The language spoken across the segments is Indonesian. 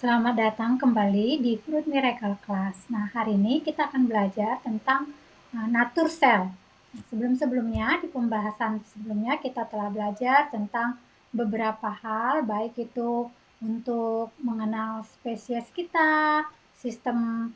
Selamat datang kembali di Fruit Miracle Class. Nah, hari ini kita akan belajar tentang nature cell. Sebelum-sebelumnya, di pembahasan sebelumnya kita telah belajar tentang beberapa hal, baik itu untuk mengenal spesies kita, sistem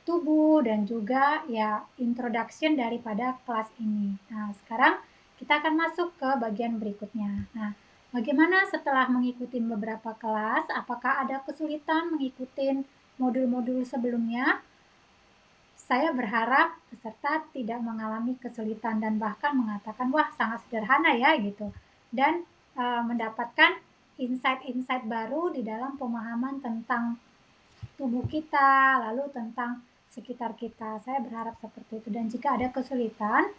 tubuh, dan juga ya introduction daripada kelas ini. Nah, sekarang kita akan masuk ke bagian berikutnya. Nah, bagaimana setelah mengikuti beberapa kelas? Apakah ada kesulitan mengikuti modul-modul sebelumnya? Saya berharap peserta tidak mengalami kesulitan dan bahkan mengatakan, wah sangat sederhana ya gitu. Dan mendapatkan insight-insight baru di dalam pemahaman tentang tubuh kita, lalu tentang sekitar kita. Saya berharap seperti itu. Dan jika ada kesulitan,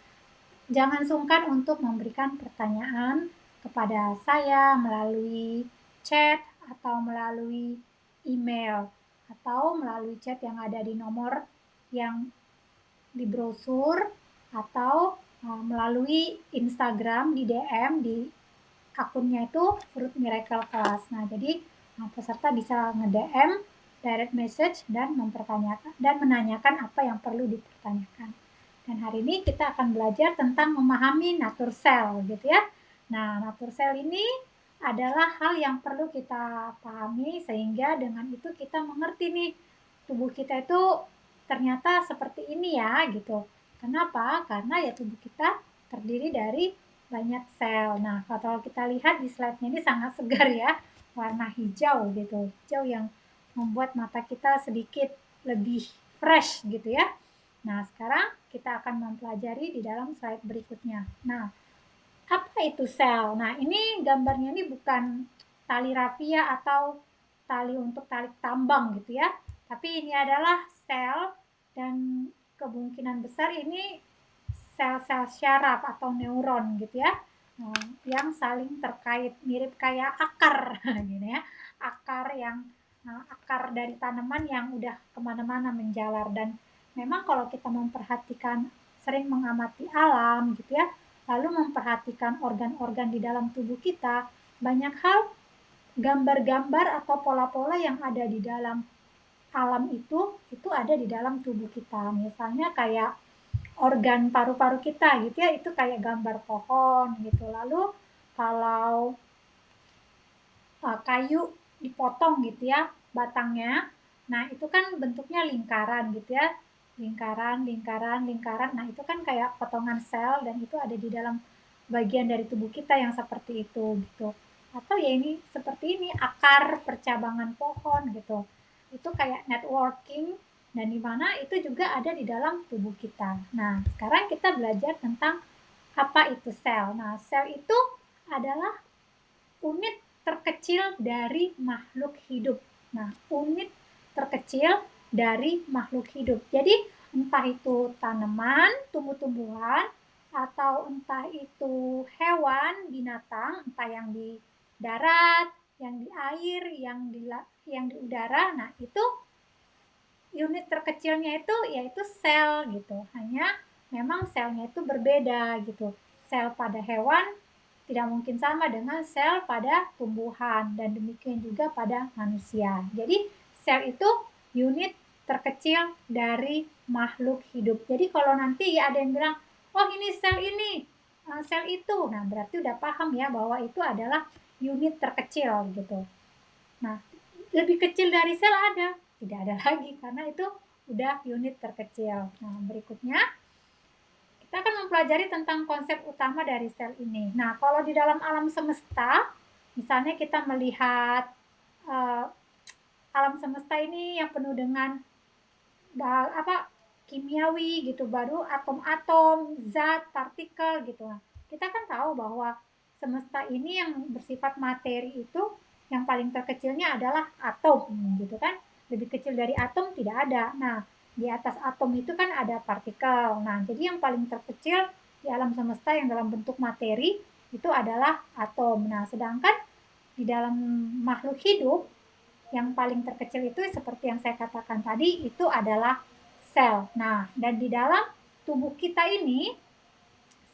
jangan sungkan untuk memberikan pertanyaan kepada saya melalui chat atau melalui email atau melalui chat yang ada di nomor yang di brosur atau melalui Instagram di DM di akunnya itu Fruit Miracle Class. Nah, jadi peserta bisa nge-DM, direct message, dan mempertanyakan dan menanyakan apa yang perlu dipertanyakan. Dan hari ini kita akan belajar tentang memahami nature cell, gitu ya. Nah, nature cell ini adalah hal yang perlu kita pahami sehingga dengan itu kita mengerti nih tubuh kita itu ternyata seperti ini ya, gitu. Kenapa? Karena ya tubuh kita terdiri dari banyak sel. Nah, kalau kita lihat di slide-nya ini sangat segar ya, warna hijau gitu. Hijau yang membuat mata kita sedikit lebih fresh gitu ya. Nah, sekarang kita akan mempelajari di dalam slide berikutnya. Nah, apa itu sel? Nah, ini gambarnya ini bukan tali rafia atau tali untuk tarik tambang gitu ya. Tapi ini adalah sel dan kemungkinan besar ini sel-sel syaraf atau neuron gitu ya, yang saling terkait, mirip kayak akar gitu ya, akar dari tanaman yang udah kemana-mana menjalar. Dan memang kalau kita memperhatikan, sering mengamati alam gitu ya, lalu memperhatikan organ-organ di dalam tubuh kita, banyak hal gambar-gambar atau pola-pola yang ada di dalam alam itu ada di dalam tubuh kita. Misalnya kayak organ paru-paru kita gitu ya, itu kayak gambar pohon gitu. Lalu kalau kayu dipotong gitu ya batangnya, nah itu kan bentuknya lingkaran gitu ya, lingkaran lingkaran lingkaran. Nah itu kan kayak potongan sel dan itu ada di dalam bagian dari tubuh kita yang seperti itu gitu. Atau ya ini seperti ini akar percabangan pohon gitu, itu kayak networking, dan di mana itu juga ada di dalam tubuh kita. Nah, sekarang kita belajar tentang apa itu sel. Nah, sel itu adalah unit terkecil dari makhluk hidup. Nah, unit terkecil dari makhluk hidup. Jadi, entah itu tanaman, tumbuh-tumbuhan, atau entah itu hewan, binatang, entah yang di darat, yang di air, yang di udara. Nah, itu unit terkecilnya itu yaitu sel gitu. Hanya memang selnya itu berbeda gitu. Sel pada hewan tidak mungkin sama dengan sel pada tumbuhan dan demikian juga pada manusia. Jadi sel itu unit terkecil dari makhluk hidup. Jadi kalau nanti ada yang bilang, oh ini sel ini, sel itu, nah berarti udah paham ya bahwa itu adalah unit terkecil gitu. Nah, lebih kecil dari sel ada? Tidak ada lagi karena itu udah unit terkecil. Nah, berikutnya kita akan mempelajari tentang konsep utama dari sel ini. Nah, kalau di dalam alam semesta, misalnya kita melihat uh, alam semesta ini yang penuh dengan kimiawi gitu, baru atom-atom, zat, partikel gitu. Nah, kita kan tahu bahwa semesta ini yang bersifat materi itu yang paling terkecilnya adalah atom gitu kan. Lebih kecil dari atom tidak ada. Nah, di atas atom itu kan ada partikel. Nah, jadi yang paling terkecil di alam semesta yang dalam bentuk materi itu adalah atom. Nah, sedangkan di dalam makhluk hidup yang paling terkecil itu seperti yang saya katakan tadi itu adalah sel. Nah, dan di dalam tubuh kita ini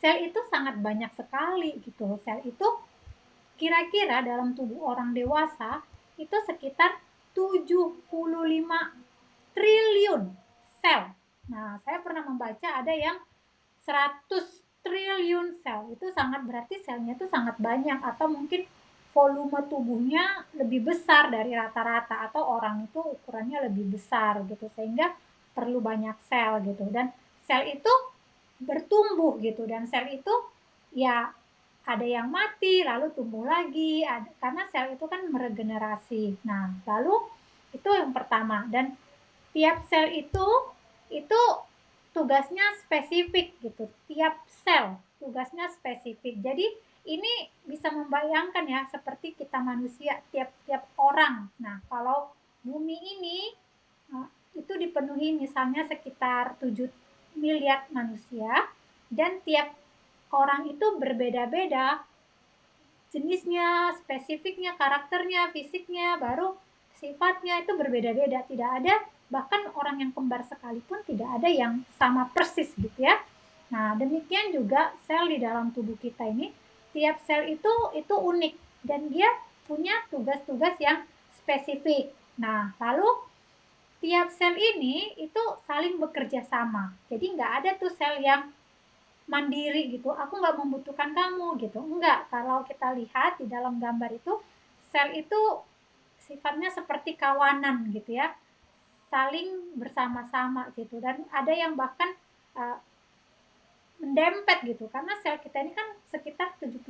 sel itu sangat banyak sekali gitu. Sel itu kira-kira dalam tubuh orang dewasa itu sekitar 75 triliun sel. Nah, saya pernah membaca ada yang 100 triliun sel. Itu sangat berarti selnya itu sangat banyak, atau mungkin volume tubuhnya lebih besar dari rata-rata, atau orang itu ukurannya lebih besar gitu, sehingga perlu banyak sel gitu. Dan sel itu bertumbuh gitu, dan sel itu ya ada yang mati lalu tumbuh lagi, karena sel itu kan meregenerasi. Nah, lalu itu yang pertama. Dan tiap sel itu tugasnya spesifik gitu. Tiap sel tugasnya spesifik. Jadi ini bisa membayangkan ya, seperti kita manusia, tiap-tiap orang. Nah, kalau bumi ini itu dipenuhi misalnya sekitar 7 miliar manusia, dan tiap orang itu berbeda-beda jenisnya, spesifiknya, karakternya, fisiknya, baru sifatnya itu berbeda-beda. Tidak ada, bahkan orang yang kembar sekalipun tidak ada yang sama persis gitu ya. Nah, demikian juga sel di dalam tubuh kita ini, tiap sel itu unik dan dia punya tugas-tugas yang spesifik. Nah, lalu tiap sel ini itu saling bekerja sama. Jadi nggak ada tuh sel yang mandiri gitu, aku nggak membutuhkan kamu gitu, enggak. Kalau kita lihat di dalam gambar itu, sel itu sifatnya seperti kawanan gitu ya, saling bersama-sama gitu, dan ada yang bahkan uh, mendempet gitu, karena sel kita ini kan sekitar 75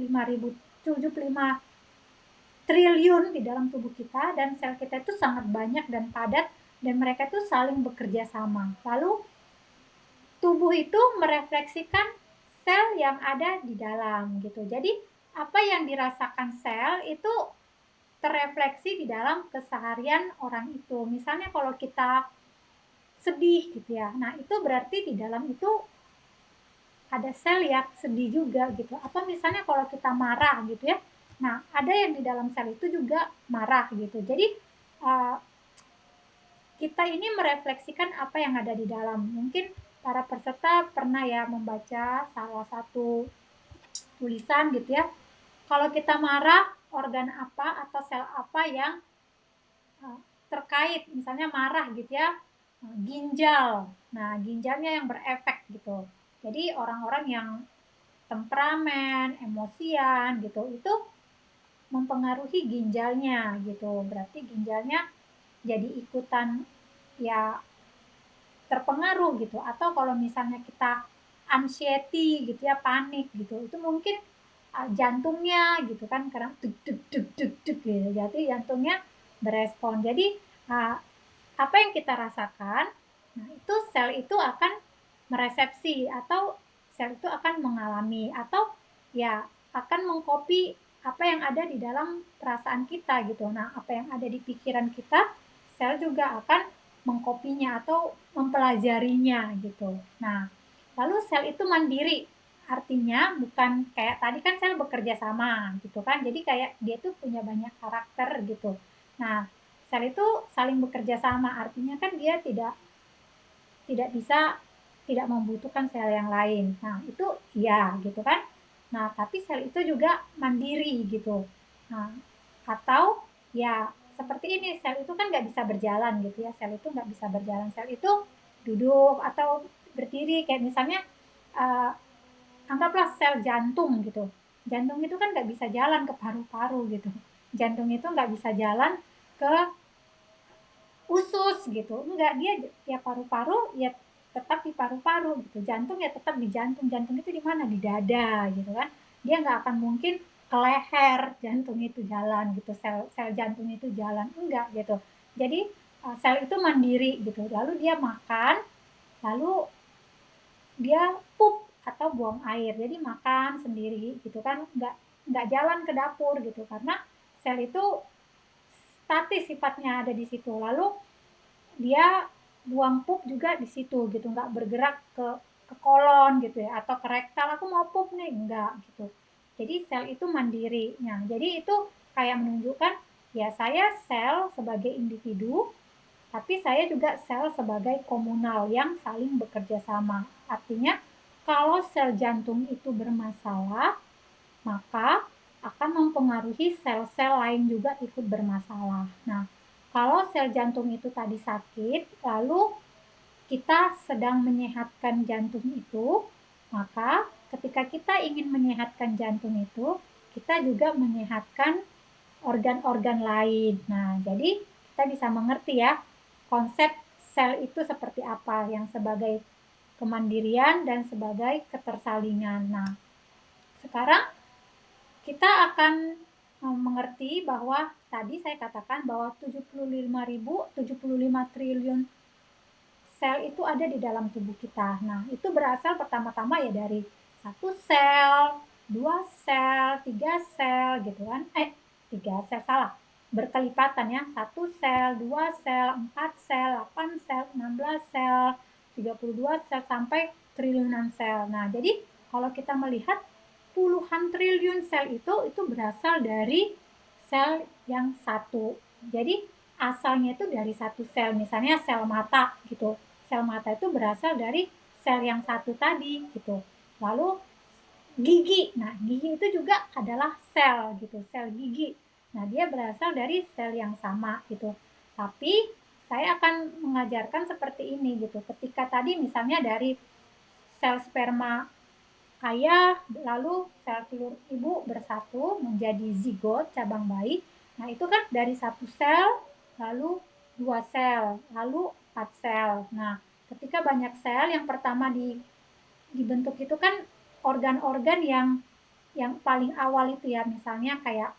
triliun di dalam tubuh kita, dan sel kita itu sangat banyak dan padat, dan mereka itu saling bekerja sama. Lalu tubuh itu merefleksikan sel yang ada di dalam gitu. Jadi apa yang dirasakan sel itu terrefleksi di dalam keseharian orang itu. Misalnya kalau kita sedih gitu ya, nah itu berarti di dalam itu ada sel yang sedih juga gitu. Atau misalnya kalau kita marah gitu ya, nah ada yang di dalam sel itu juga marah gitu. Jadi uh, kita ini merefleksikan apa yang ada di dalam. Mungkin para peserta pernah ya membaca salah satu tulisan gitu ya. Kalau kita marah, organ apa atau sel apa yang terkait, misalnya marah gitu ya, ginjal. Nah, ginjalnya yang berefek gitu. Jadi orang-orang yang temperamen, emosian gitu, itu mempengaruhi ginjalnya gitu. Berarti ginjalnya jadi ikutan ya terpengaruh gitu. Atau kalau misalnya kita anxiety gitu ya, panik gitu, itu mungkin jantungnya gitu kan, karena deg deg deg deg deg gitu, jadi jantungnya berespon. Jadi apa yang kita rasakan, nah itu sel itu akan meresepsi, atau sel itu akan mengalami, atau ya akan mengcopy apa yang ada di dalam perasaan kita gitu. Nah, apa yang ada di pikiran kita, sel juga akan mengkopinya atau mempelajarinya gitu. Nah, lalu sel itu mandiri, artinya bukan kayak tadi kan sel bekerja sama gitu kan, jadi kayak dia tuh punya banyak karakter gitu. Nah, sel itu saling bekerja sama, artinya kan dia tidak bisa tidak membutuhkan sel yang lain. Nah, itu iya gitu kan. Nah, tapi sel itu juga mandiri gitu. Nah, atau ya seperti ini, sel itu kan nggak bisa berjalan gitu ya. Sel itu nggak bisa berjalan. Sel itu duduk atau berdiri, kayak misalnya uh, anggaplah sel jantung gitu. Jantung itu kan nggak bisa jalan ke paru-paru gitu. Jantung itu nggak bisa jalan ke usus gitu, enggak, dia ya paru-paru ya tetap di paru-paru gitu, jantung ya tetap di jantung. Jantung itu di mana? Di dada gitu kan. Dia nggak akan mungkin ke leher jantung itu jalan gitu, sel jantung itu jalan, enggak gitu. Jadi sel itu mandiri gitu, lalu dia makan, lalu dia pup atau buang air, jadi makan sendiri gitu kan, nggak jalan ke dapur gitu, karena sel itu statis sifatnya ada di situ. Lalu dia buang pup juga di situ gitu, nggak bergerak ke kolon gitu ya, atau ke rektal, aku mau pup nih, enggak gitu. Jadi sel itu mandiri. Nah, jadi itu kayak menunjukkan ya, saya sel sebagai individu, tapi saya juga sel sebagai komunal yang saling bekerja sama. Artinya kalau sel jantung itu bermasalah, maka akan mempengaruhi sel-sel lain juga ikut bermasalah. Nah, Kalau sel jantung itu tadi sakit, lalu kita sedang menyehatkan jantung itu, maka ketika kita ingin menyehatkan jantung itu, kita juga menyehatkan organ-organ lain. Nah, jadi kita bisa mengerti ya konsep sel itu seperti apa, yang sebagai kemandirian dan sebagai ketersalingan. Nah, sekarang kita akan mengerti bahwa tadi saya katakan bahwa 75 triliun sel itu ada di dalam tubuh kita. Nah, itu berasal pertama-tama ya dari satu sel, dua sel, tiga sel gitu kan. Tiga sel salah. Berkelipatan ya. Satu sel, dua sel, empat sel, 8 sel, 16 sel, 32 sel sampai triliunan sel. Nah, jadi kalau kita melihat puluhan triliun sel itu berasal dari sel yang satu. Jadi asalnya itu dari satu sel, misalnya sel mata gitu. Sel mata itu berasal dari sel yang satu tadi gitu. Lalu gigi, nah gigi itu juga adalah sel gitu, sel gigi. Nah dia berasal dari sel yang sama gitu. Tapi saya akan mengajarkan seperti ini gitu. Ketika tadi misalnya dari sel sperma ayah lalu sel telur ibu bersatu menjadi zigot cabang bayi. Nah itu kan dari satu sel lalu dua sel lalu empat sel. Nah ketika banyak sel yang pertama dibentuk itu kan organ-organ yang paling awal itu ya, misalnya kayak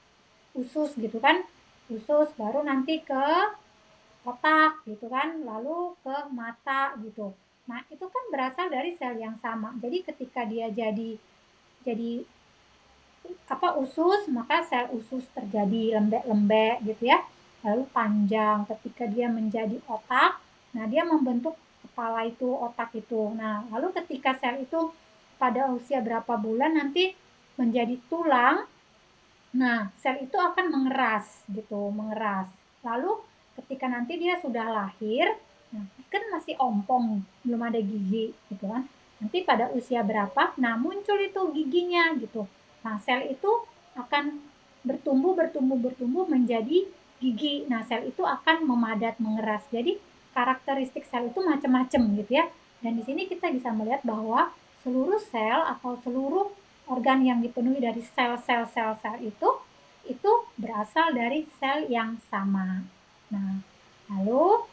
usus gitu kan, usus baru nanti ke otak gitu kan, lalu ke mata gitu. Nah itu kan berasal dari sel yang sama. Jadi ketika dia jadi usus, maka sel usus terjadi lembek-lembek gitu ya, lalu panjang. Ketika dia menjadi otak, nah dia membentuk kepala itu, otak itu. Nah lalu ketika sel itu pada usia berapa bulan nanti menjadi tulang. Nah sel itu akan mengeras gitu, mengeras. Lalu ketika nanti dia sudah lahir, nah kan masih ompong, belum ada gigi gitu kan, nanti pada usia berapa, nah muncul itu giginya gitu. Nah sel itu akan bertumbuh bertumbuh bertumbuh menjadi gigi. Nah sel itu akan memadat, mengeras. Jadi karakteristik sel itu macam-macam gitu ya. Dan di sini kita bisa melihat bahwa seluruh sel atau seluruh organ yang dipenuhi dari sel-sel itu berasal dari sel yang sama. Nah, lalu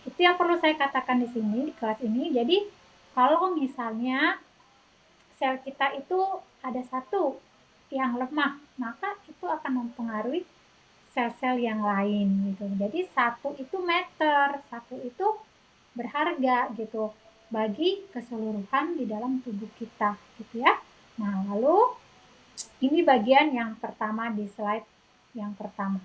itu yang perlu saya katakan di sini di kelas ini. Jadi kalau misalnya sel kita itu ada satu yang lemah, maka itu akan mempengaruhi sel-sel yang lain gitu. Jadi satu itu meter, satu itu berharga gitu bagi keseluruhan di dalam tubuh kita gitu ya. Nah, lalu ini bagian yang pertama di slide yang pertama.